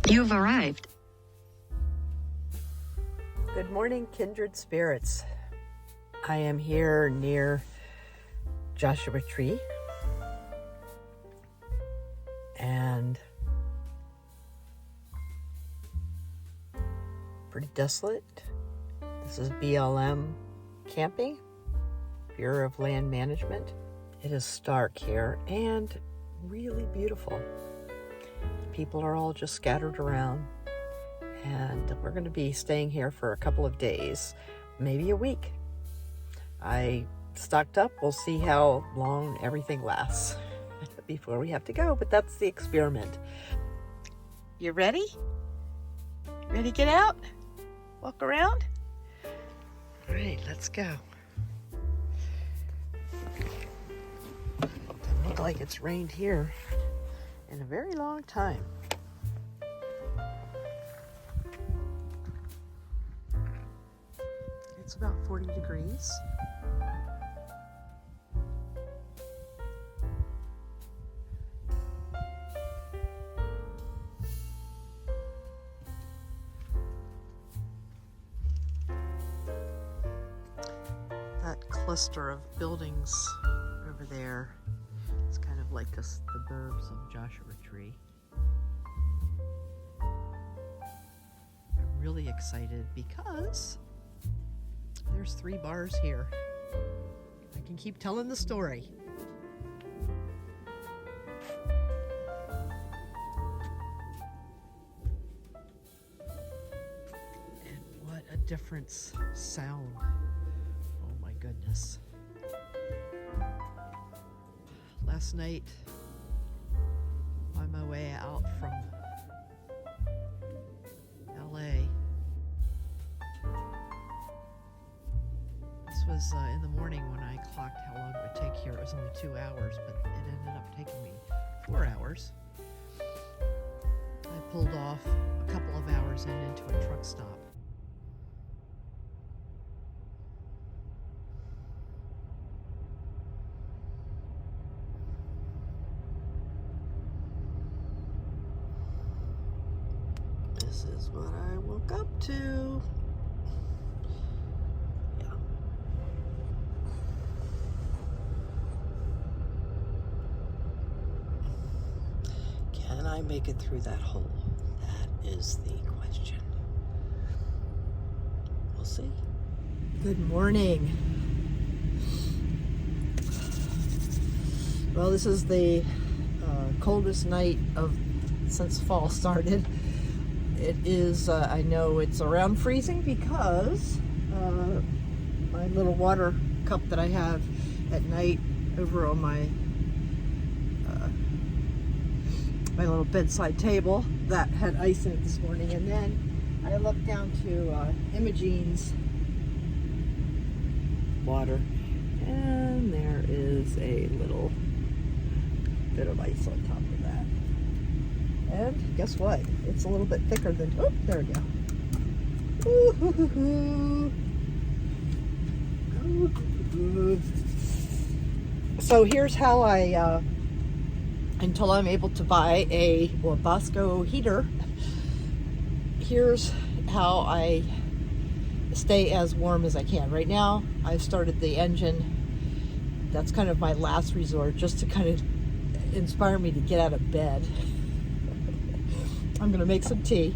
You've arrived. Good morning, kindred spirits. I am here near Joshua Tree, and pretty desolate. This is BLM camping, Bureau of Land Management. It is stark here and really beautiful. People are all just scattered around, and we're going to be staying here for a couple of days, maybe a week. I stocked up. We'll see how long everything lasts before we have to go, but that's the experiment. You ready? Ready to get out? Walk around? All right, let's go. Doesn't look like it's rained here in a very long time. It's about 40 degrees. That cluster of buildings over there, it's kind of like the burbs of Joshua Tree. I'm really excited because there's 3 bars here. I can keep telling the story. And what a difference sound. Oh my goodness. Last night, on my way out from LA, this was in the morning when I clocked how long it would take here. It was only 2 hours, but it ended up taking me 4 hours. I pulled off a couple of hours into a truck stop. This is what I woke up to. Yeah. Can I make it through that hole? That is the question. We'll see. Good morning. Well, this is the coldest night since fall started. It is, I know it's around freezing because my little water cup that I have at night over on my little bedside table, that had ice in it this morning. And then I looked down to Imogene's water, and there is a little bit of ice on top of that. And guess what? It's a little bit thicker than, oh, there we go. So here's how I, until I'm able to buy a Bosco heater, here's how I stay as warm as I can. Right now, I've started the engine. That's kind of my last resort, just to kind of inspire me to get out of bed. I'm gonna make some tea,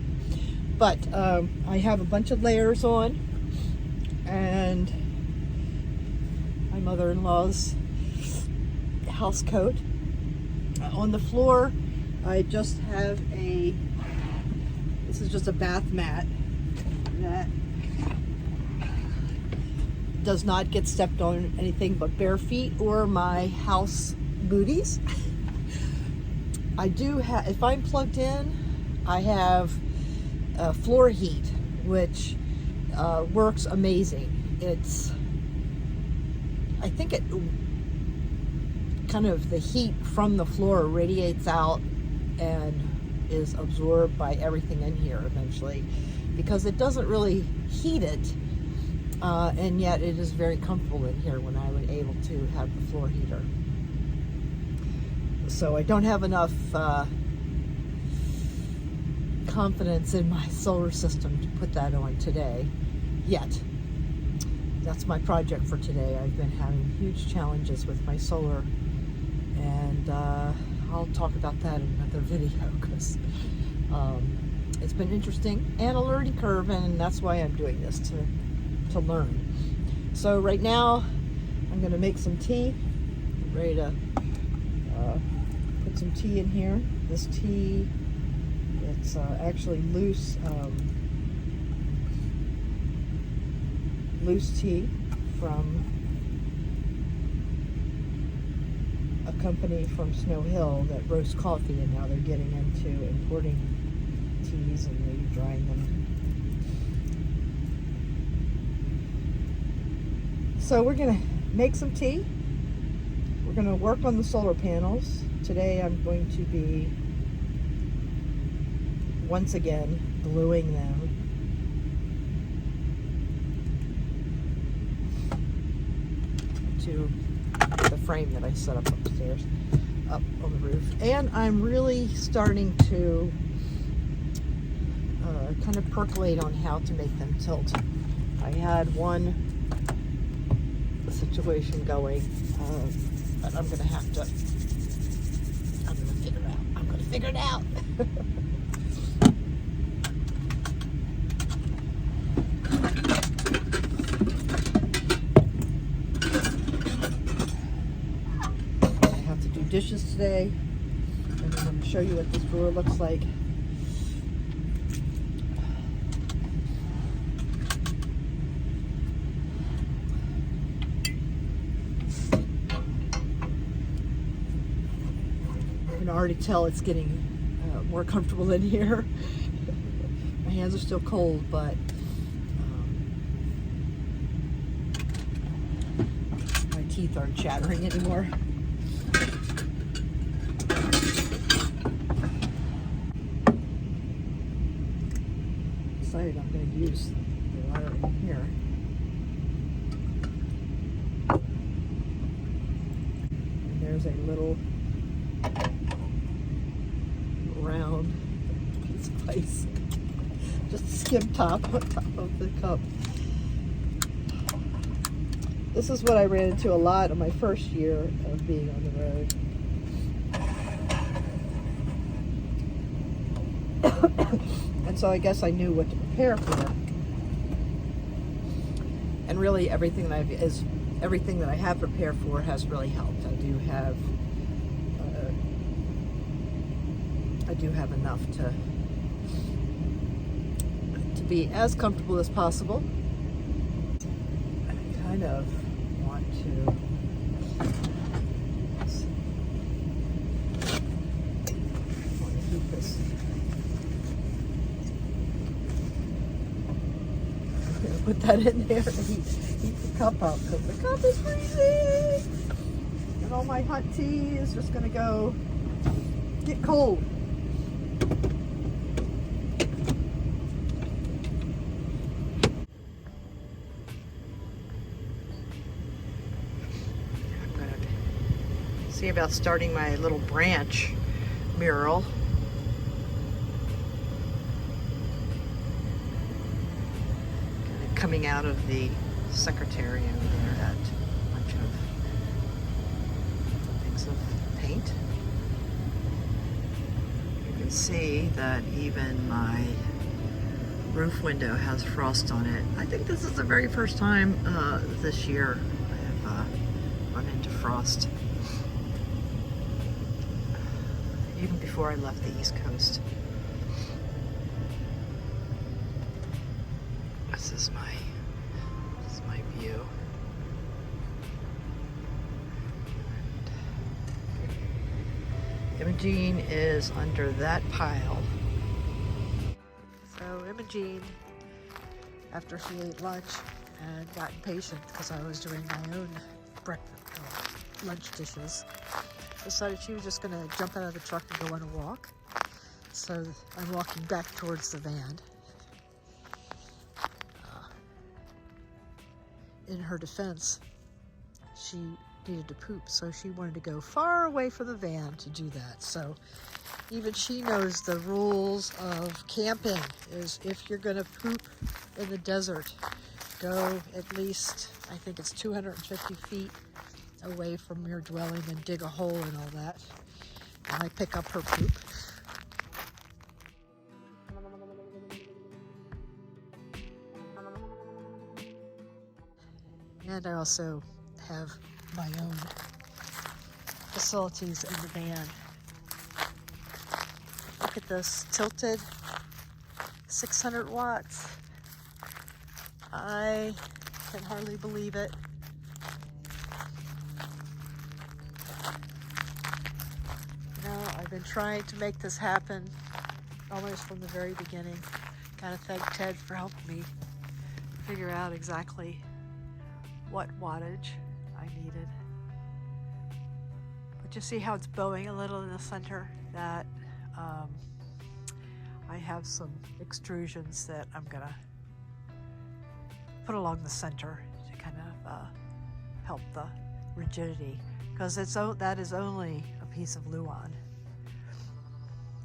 but I have a bunch of layers on, and my mother-in-law's house coat. On the floor, I just have this is just a bath mat that does not get stepped on anything but bare feet or my house booties. I do have, if I'm plugged in, I have floor heat, which works amazing. I think it kind of, the heat from the floor radiates out and is absorbed by everything in here eventually, because it doesn't really heat it, and yet it is very comfortable in here when I was able to have the floor heater. So I don't have enough confidence in my solar system to put that on today yet. That's my project for today. I've been having huge challenges with my solar, and I'll talk about that in another video because it's been interesting and a learning curve, and that's why I'm doing this, to learn. So right now I'm going to make some tea. I'm ready to put some tea in here. This tea, it's actually loose tea from a company from Snow Hill that roasts coffee, and now they're getting into importing teas and maybe drying them. So we're gonna make some tea. We're gonna work on the solar panels. Today I'm going to be once again gluing them to the frame that I set up upstairs, up on the roof. And I'm really starting to kind of percolate on how to make them tilt. I had one situation going, but I'm gonna figure it out. Dishes today, and I'm going to show you what this drawer looks like. You can already tell it's getting more comfortable in here. My hands are still cold, but my teeth aren't chattering anymore. I'm going to use the wire in here. And there's a little round piece of ice. Just a skim top on top of the cup. This is what I ran into a lot on my first year of being on the road. And so I guess I knew what to prepare for. And really everything that I have prepared for has really helped. I do have enough to be as comfortable as possible. I kind of want to heat this. Put that in there and heat the cup up, because the cup is freezing, and all my hot tea is just going to get cold. I'm going to see about starting my little branch mural. Coming out of the secretary over there, that bunch of things of paint. You can see that even my roof window has frost on it. I think this is the very first time this year I have run into frost. Even before I left the East Coast. This is my view. Imogene is under that pile. So Imogene, after she ate lunch and got impatient because I was doing my own lunch dishes, decided she was just going to jump out of the truck and go on a walk. So I'm walking back towards the van. In her defense, she needed to poop, so she wanted to go far away from the van to do that. So Even she knows the rules of camping is if you're going to poop in the desert, go at least, I think it's 250 feet away from your dwelling and dig a hole and all that. And I pick up her poop. And I also have my own facilities in the van. Look at this, tilted 600 watts. I can hardly believe it. You know, I've been trying to make this happen almost from the very beginning. Gotta thank Ted for helping me figure out exactly what wattage I needed. But you see how it's bowing a little in the center? That I have some extrusions that I'm gonna put along the center to kind of help the rigidity, because that is only a piece of Luan,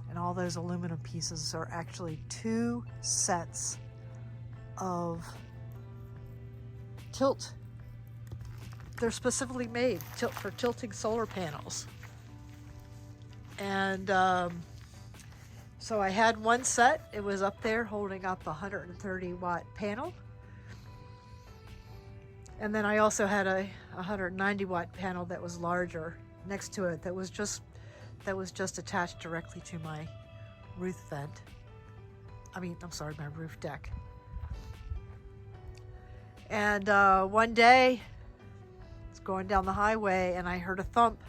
and all those aluminum pieces are actually 2 sets of tilt. They're specifically made for tilting solar panels. And so I had one set. It was up there holding up a 130 watt panel. And then I also had a 190 watt panel that was larger next to it that was just attached directly to my roof vent. My roof deck. And one day, I was going down the highway and I heard a thump.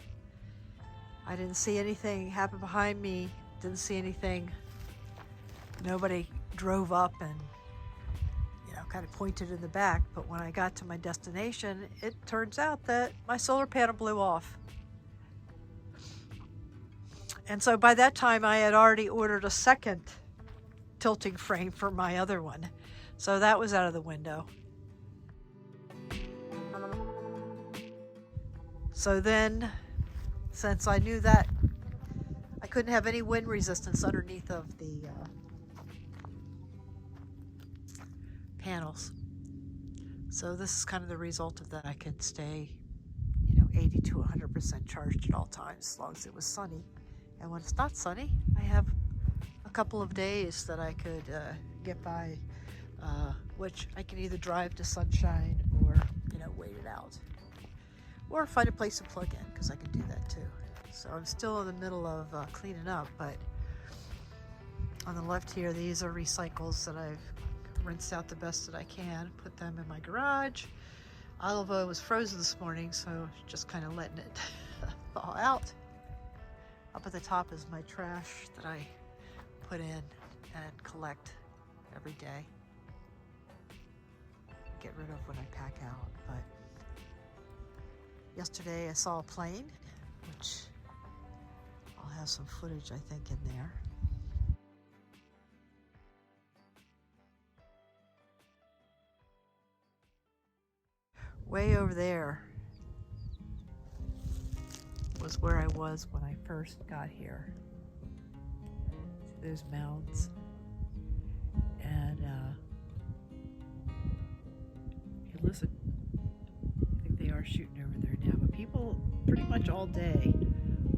I didn't see anything happen behind me, didn't see anything. Nobody drove up and, kind of pointed in the back. But when I got to my destination, it turns out that my solar panel blew off. And so by that time, I had already ordered a second tilting frame for my other one. So that was out of the window. So then, since I knew that I couldn't have any wind resistance underneath of the panels, so this is kind of the result of that. I could stay, 80 to 100% charged at all times, as long as it was sunny. And when it's not sunny, I have a couple of days that I could get by, which I can either drive to sunshine or, wait it out. Or find a place to plug in, because I can do that too. So I'm still in the middle of cleaning up, but on the left here, these are recycles that I've rinsed out the best that I can, put them in my garage. Olive oil was frozen this morning, so just kind of letting it thaw out. Up at the top is my trash that I put in and collect every day. Get rid of when I pack out. But yesterday I saw a plane, which I'll have some footage, I think, in there. Way over there was where I was when I first got here. See those mounds? And hey, listen, I think they are shooting over there now, but people pretty much all day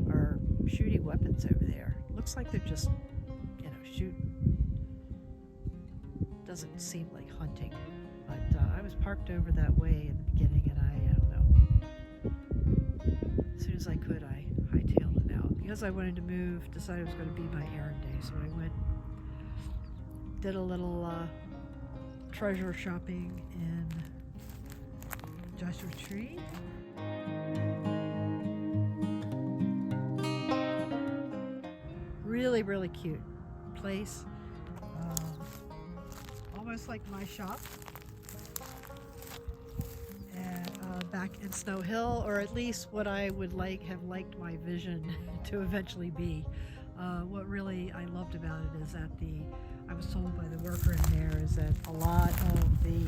are shooting weapons over there. Looks like they're just, shooting. Doesn't seem like hunting, but I was parked over that way in the beginning, and I don't know. As soon as I could, I hightailed it out. Because I wanted to move, decided it was going to be my errand day, so I went, did a little treasure shopping in Joshua Tree. Really, really cute place. Almost like my shop. And back in Snow Hill, or at least what I would have liked my vision to eventually be. What really I loved about it is that I was told by the worker in there is that a lot of the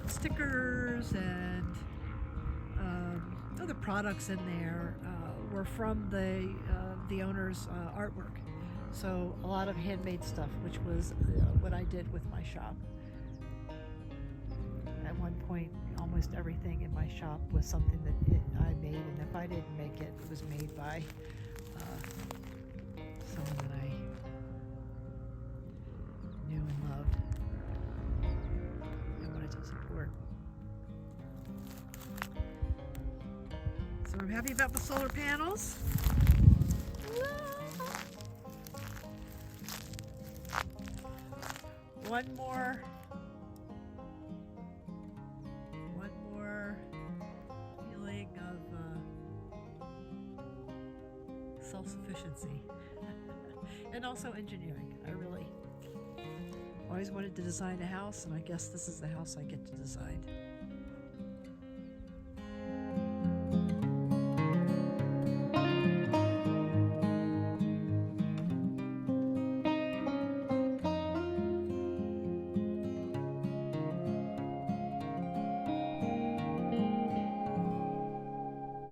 stickers and other products in there were from the the owner's artwork. So a lot of handmade stuff, which was what I did with my shop. At one point, almost everything in my shop was something that I made, and if I didn't make it, it was made by someone that I knew and loved and wanted to support. So I'm happy about the solar panels. One more feeling of self-sufficiency and also engineering. I really always wanted to design a house, and I guess this is the house I get to design.